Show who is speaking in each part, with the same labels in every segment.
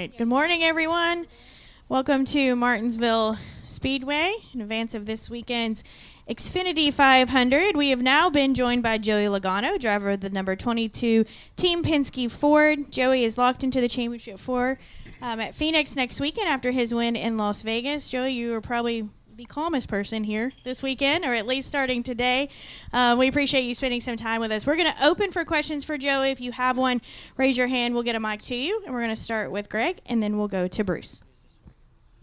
Speaker 1: right. Good morning, everyone. Welcome to Martinsville Speedway in advance of this weekend's Xfinity 500. We have now been joined by Joey Logano, driver of the number 22 Team Penske Ford. Joey is locked into the Championship 4 at Phoenix next weekend after his win in Las Vegas. Joey, you are probably the calmest person here this weekend, or at least starting today. We appreciate you spending some time with us. We're going to open for questions for Joey. If you have one, raise your hand. We'll get a mic to you, and we're going to start with Greg, and then we'll go to Bruce.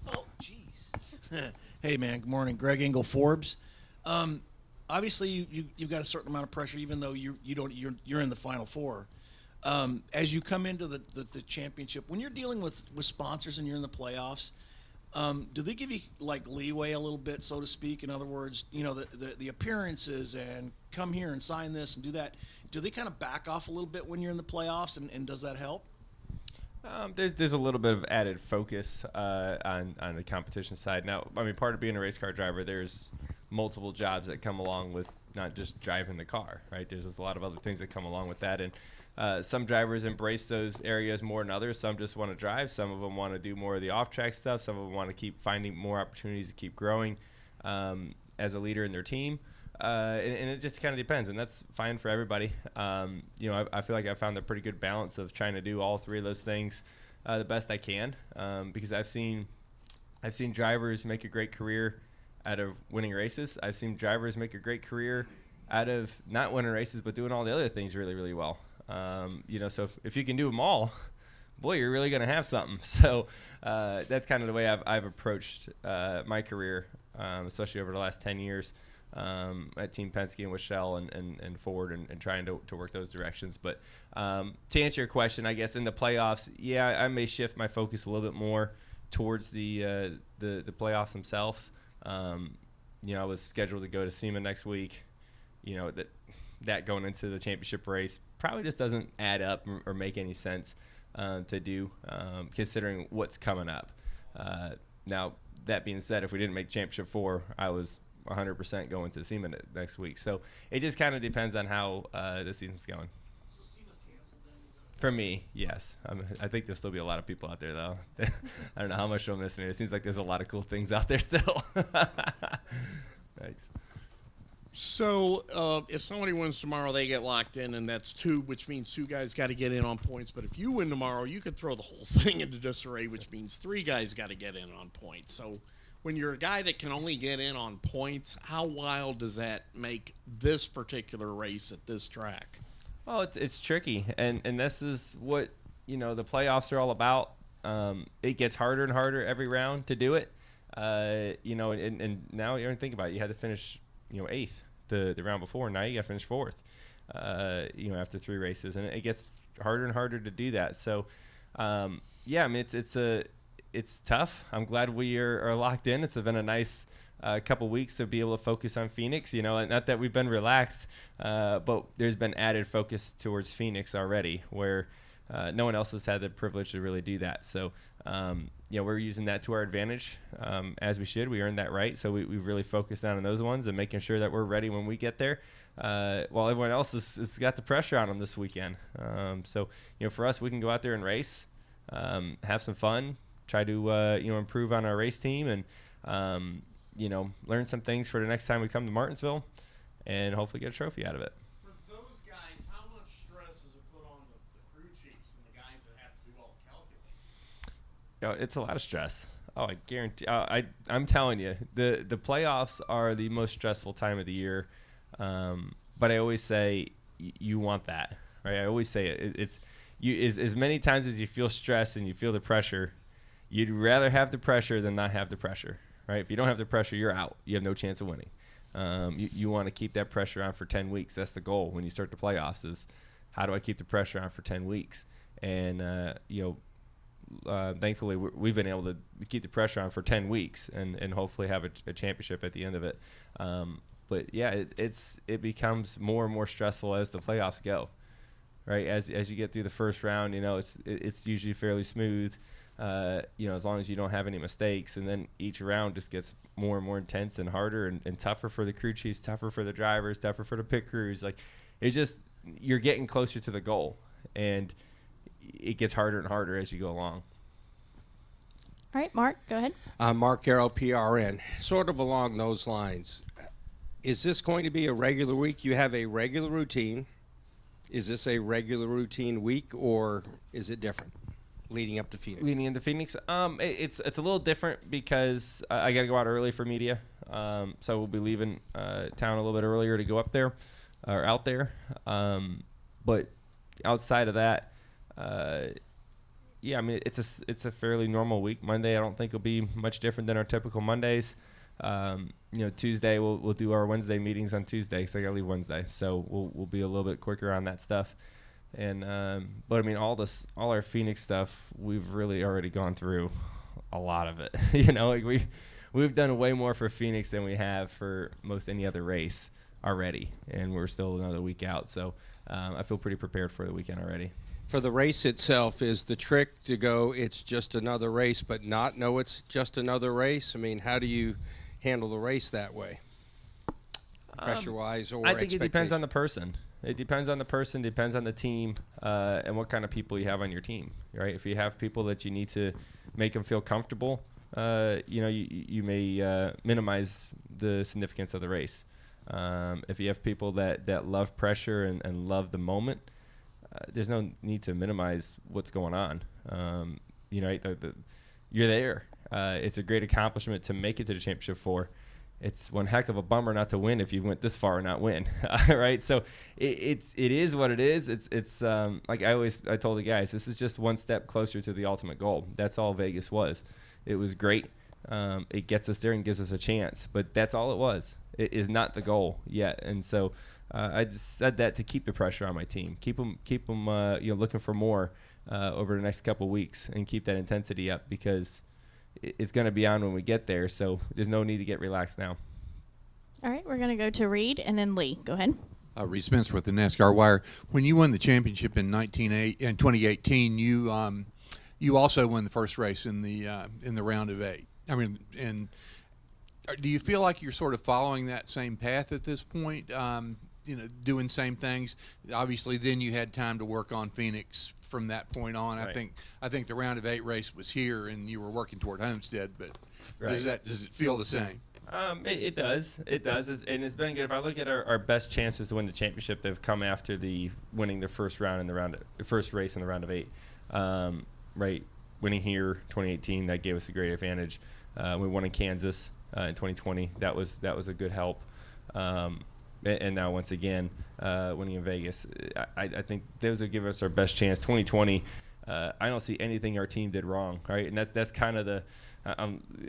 Speaker 2: Oh, jeez. Hey, man. Good morning. Greg Engel, Forbes. Obviously, you've got a certain amount of pressure, even though you're in the Final Four. As you come into the championship, when you're dealing with sponsors and you're in the playoffs, do they give you like leeway a little bit, so to speak? In other words, you know, the appearances and come here and sign this and do that. Do they kind of back off a little bit when you're in the playoffs, and does that help?
Speaker 3: There's a little bit of added focus on the competition side. Now, I mean, part of being a race car driver, there's multiple jobs that come along with not just driving the car, right? There's a lot of other things that come along with that, and some drivers embrace those areas more than others. Some just want to drive. Some of them want to do more of the off-track stuff. Some of them want to keep finding more opportunities to keep growing as a leader in their team. And it just kind of depends, and that's fine for everybody. You know, I feel like I found a pretty good balance of trying to do all three of those things the best I can, because I've seen drivers make a great career out of winning races. I've seen drivers make a great career out of not winning races but doing all the other things really, really well. You know, so if you can do them all, boy, you're really going to have something. So that's kind of the way I've approached my career, especially over the last 10 years at Team Penske and with Shell and Ford and trying to work those directions. But to answer your question, I guess in the playoffs, yeah, I may shift my focus a little bit more towards the playoffs themselves. You know, I was scheduled to go to SEMA next week. You know, that going into the championship race probably just doesn't add up or make any sense to do, considering what's coming up. Now, that being said, if we didn't make Championship 4, I was 100% going to SEMA next week. So it just kind of depends on how the season's going.
Speaker 2: So SEMA's canceled then?
Speaker 3: For me, yes. I think there'll still be a lot of people out there, though. I don't know how much they'll miss me. It seems like there's a lot of cool things out there still. Thanks.
Speaker 4: So if somebody wins tomorrow, they get locked in, and that's 2, which means 2 guys got to get in on points. But if you win tomorrow, you could throw the whole thing into disarray, which means 3 guys got to get in on points. So when you're a guy that can only get in on points, how wild does that make this particular race at this track?
Speaker 3: Well, it's tricky, and this is what, you know, the playoffs are all about. It gets harder and harder every round to do it. You know, and now you're thinking about it. You had to finish, you know, 8th the round before. Now you got to finish 4th, you know, after 3 races, and it gets harder and harder to do that. So, yeah, I mean, it's tough. I'm glad we are locked in. It's been a nice couple weeks to be able to focus on Phoenix, you know, and not that we've been relaxed, but there's been added focus towards Phoenix already, where no one else has had the privilege to really do that. So, you know, we're using that to our advantage, as we should. We earned that right. So we've really focused down on those ones and making sure that we're ready when we get there, while everyone else has got the pressure on them this weekend. So, you know, for us, we can go out there and race, have some fun, try to, you know, improve on our race team and, you know, learn some things for the next time we come to Martinsville and hopefully get a trophy out of it.
Speaker 4: For those guys, how much stress is it put on the crew chiefs and the guys that have to do all the calculating?
Speaker 3: You know, it's a lot of stress. Oh, I guarantee. I'm telling you, the playoffs are the most stressful time of the year. But I always say you want that, right? I always say it's you as many times as you feel stress and you feel the pressure, you'd rather have the pressure than not have the pressure, right? If you don't have the pressure, you're out. You have no chance of winning. You want to keep that pressure on for 10 weeks. That's the goal when you start the playoffs is how do I keep the pressure on for 10 weeks? And, you know, thankfully we've been able to keep the pressure on for 10 weeks and hopefully have a championship at the end of it. But yeah, it becomes more and more stressful as the playoffs go, right? As you get through the first round, you know, it's usually fairly smooth, you know, as long as you don't have any mistakes. And then each round just gets more and more intense and harder and tougher for the crew chiefs, tougher for the drivers, tougher for the pit crews. Like, it's just, you're getting closer to the goal, and it gets harder and harder as you go along.
Speaker 1: All right, Mark, go ahead.
Speaker 5: Mark Carroll, PRN. Sort of along those lines, is this going to be a regular week? You have a regular routine. Is this a regular routine week, or is it different leading up to Phoenix?
Speaker 3: Leading into Phoenix, it's a little different because I got to go out early for media. So we'll be leaving town a little bit earlier to go up there or out there. But outside of that, yeah, I mean it's a fairly normal week. Monday I don't think will be much different than our typical Mondays. Tuesday we'll do our Wednesday meetings on Tuesday because I gotta leave Wednesday, so we'll be a little bit quicker on that stuff. And but I mean all our Phoenix stuff, we've really already gone through a lot of it. Like we've done way more for Phoenix than we have for most any other race already, and we're still another week out. So I feel pretty prepared for the weekend already.
Speaker 5: For the race itself, is the trick to go, it's just another race, but not know it's just another race? I mean, how do you handle the race that way, pressure-wise or
Speaker 3: I think it depends on
Speaker 5: expectation?
Speaker 3: the person. It depends on the person, depends on the team, and what kind of people you have on your team, right? If you have people that you need to make them feel comfortable, you may minimize the significance of the race. If you have people that love pressure and love the moment, there's no need to minimize what's going on. You're there. It's a great accomplishment to make it to the championship 4. It's one heck of a bummer not to win if you went this far and not win, right? So it is what it is. It's like I told the guys, this is just one step closer to the ultimate goal. That's all Vegas was. It was great. It gets us there and gives us a chance, but that's all it was. It is not the goal yet, and so I just said that to keep the pressure on my team, keep them looking for more over the next couple of weeks, and keep that intensity up because it's going to be on when we get there. So there's no need to get relaxed now.
Speaker 1: All right, we're going to go to Reed and then Lee. Go ahead.
Speaker 6: Reed Spencer with the NASCAR Wire. When you won the championship in 2018, you also won the first race in the round of 8. I mean, and do you feel like you're sort of following that same path at this point? Doing same things. Obviously, then you had time to work on Phoenix from that point on. Right. I think the round of 8 race was here, and you were working toward Homestead. But does it feel the same?
Speaker 3: It does. It does, and it's been good. If I look at our best chances to win the championship, they've come after winning the first first race in the round of 8. Right, winning here 2018, that gave us a great advantage. We won in Kansas in 2020. That was a good help. And now once again, winning in Vegas, I think those will give us our best chance. 2020, I don't see anything our team did wrong, right? And that's kind of the,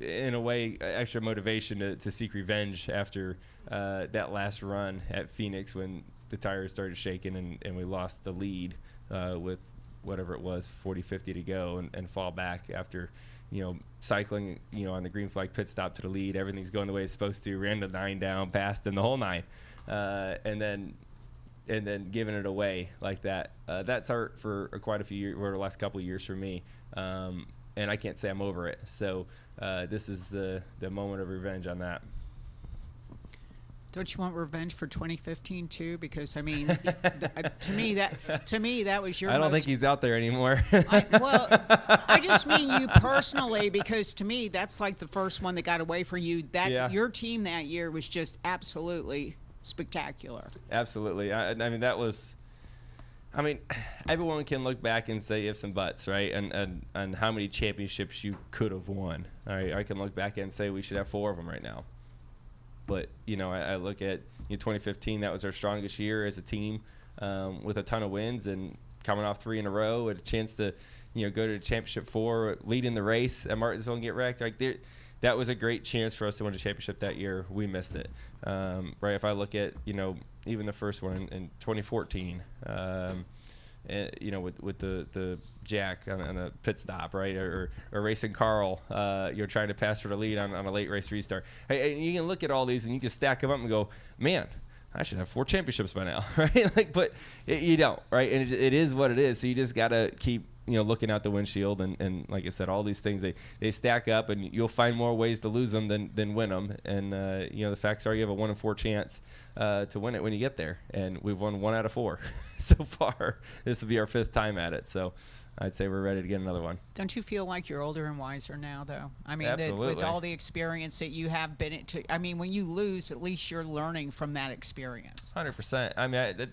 Speaker 3: in a way, extra motivation to seek revenge after that last run at Phoenix when the tires started shaking and we lost the lead with whatever it was, 40-50 to go, and fall back after, cycling, on the green flag pit stop to the lead. Everything's going the way it's supposed to. Ran the 9 down, passed in the whole 9. And then giving it away like that. That's art for quite a few years, or the last couple of years for me. And I can't say I'm over it. So this is the moment of revenge on that.
Speaker 7: Don't you want revenge for 2015 too? Because I mean, to me that was your.
Speaker 3: I don't think he's out there anymore.
Speaker 7: I just mean you personally, because to me that's like the first one that got away from you. Your team that year was just absolutely spectacular. Absolutely.
Speaker 3: I mean that was. I mean, everyone can look back and say ifs and buts, right? And how many championships you could have won. All right, I can look back and say we should have 4 of them right now. But, I look at 2015, that was our strongest year as a team with a ton of wins and coming off 3 in a row and a chance to, go to the championship 4, leading the race at Martinsville and get wrecked. Like that was a great chance for us to win the championship that year. We missed it. Right. If I look at, even the first one in 2014, with the jack on the pit stop, right, or racing Carl, trying to pass for the lead on a late race restart. Hey, you can look at all these and you can stack them up and go, man, I should have 4 championships by now, right? But you don't, right? And it is what it is. So you just gotta keep looking out the windshield and like I said, all these things they stack up, and you'll find more ways to lose them than win them. And the facts are you have a 1 in 4 chance to win it when you get there, and we've won 1 out of 4 so far. This will be our 5th time at it. So I'd say we're ready to get another one.
Speaker 7: Don't you feel like you're older and wiser now, though? I mean,
Speaker 3: Absolutely.
Speaker 7: with all the experience that you have been into, I mean, when you lose, at least you're learning from that experience.
Speaker 3: 100%. I mean,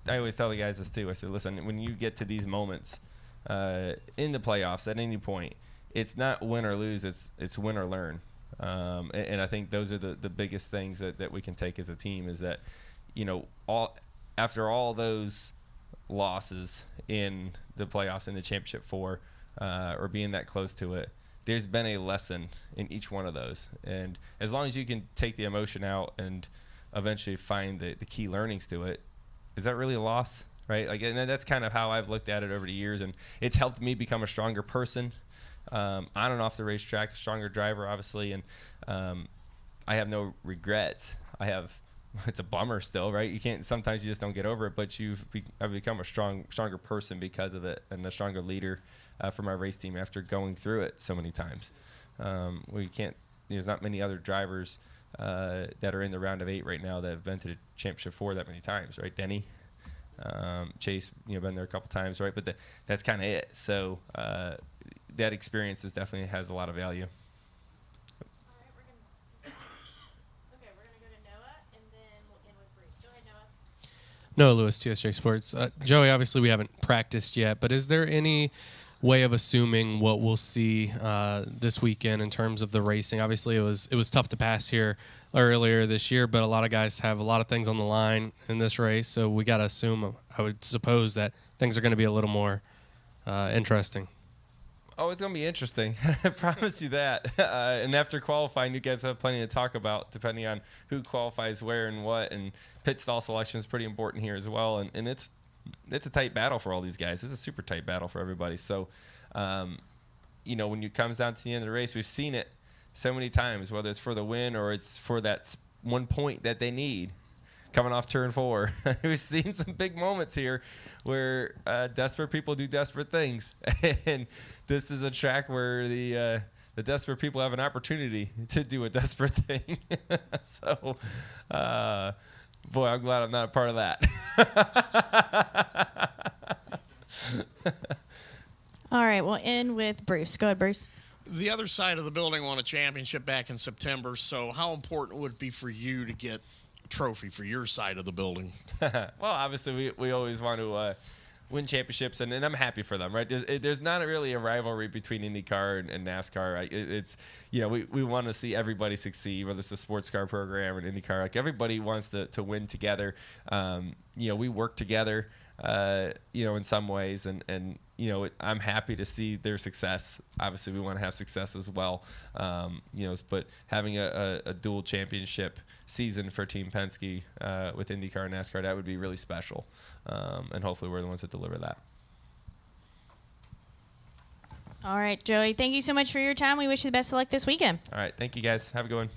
Speaker 3: I always tell the guys this too. I said, listen, when you get to these moments in the playoffs at any point, it's not win or lose, it's win or learn. And I think those are the biggest things that we can take as a team is that, after all those losses in the playoffs in the championship 4 or being that close to it, there's been a lesson in each one of those. And as long as you can take the emotion out and eventually find the key learnings to it, is that really a loss? Right? Like, and that's kind of how I've looked at it over the years, and it's helped me become a stronger person on and off the racetrack, a stronger driver, obviously, and I have no regrets. It's a bummer still, right? You can't. Sometimes you just don't get over it, but I've become a stronger person because of it, and a stronger leader for my race team after going through it so many times. There's not many other drivers that are in the round of 8 right now that have been to the championship 4 that many times, right? Denny. Chase, been there a couple times, right? But that's kind of it. So that experience definitely has a lot of value.
Speaker 1: All right, we're gonna go to Noah, and then we'll end with Bruce. Go ahead, Noah.
Speaker 8: Noah Lewis, TSJ Sports. Joey, obviously we haven't practiced yet, but is there any way of assuming what we'll see this weekend in terms of the racing? Obviously, it was tough to pass here earlier this year, but a lot of guys have a lot of things on the line in this race, so we got to assume, I would suppose, that things are going to be a little more interesting.
Speaker 3: Oh, it's going to be interesting. I promise you that. And after qualifying, you guys have plenty to talk about, depending on who qualifies where and what. And pit stall selection is pretty important here as well. And it's a tight battle for all these guys. It's a super tight battle for everybody. So, when it comes down to the end of the race, we've seen it so many times, whether it's for the win or it's for that 1 point that they need coming off turn 4. We've seen some big moments here where desperate people do desperate things. And this is a track where the desperate people have an opportunity to do a desperate thing. So, boy, I'm glad I'm not a part of that.
Speaker 1: All right, we'll end with Bruce. Go ahead, Bruce.
Speaker 4: The other side of the building won a championship back in September, so how important would it be for you to get a trophy for your side of the building?
Speaker 3: Well, obviously, we always want to win championships, and I'm happy for them, right? There's not really a rivalry between IndyCar and NASCAR. Right? It's we want to see everybody succeed, whether it's a sports car program or an IndyCar. Like, everybody wants to win together. We work together, in some ways, and I'm happy to see their success. Obviously, we want to have success as well. But having a dual championship season for Team Penske with IndyCar and NASCAR, that would be really special. And hopefully we're the ones that deliver that.
Speaker 1: All right, Joey, thank you so much for your time. We wish you the best of luck this weekend.
Speaker 3: All right. Thank you, guys. Have a good one.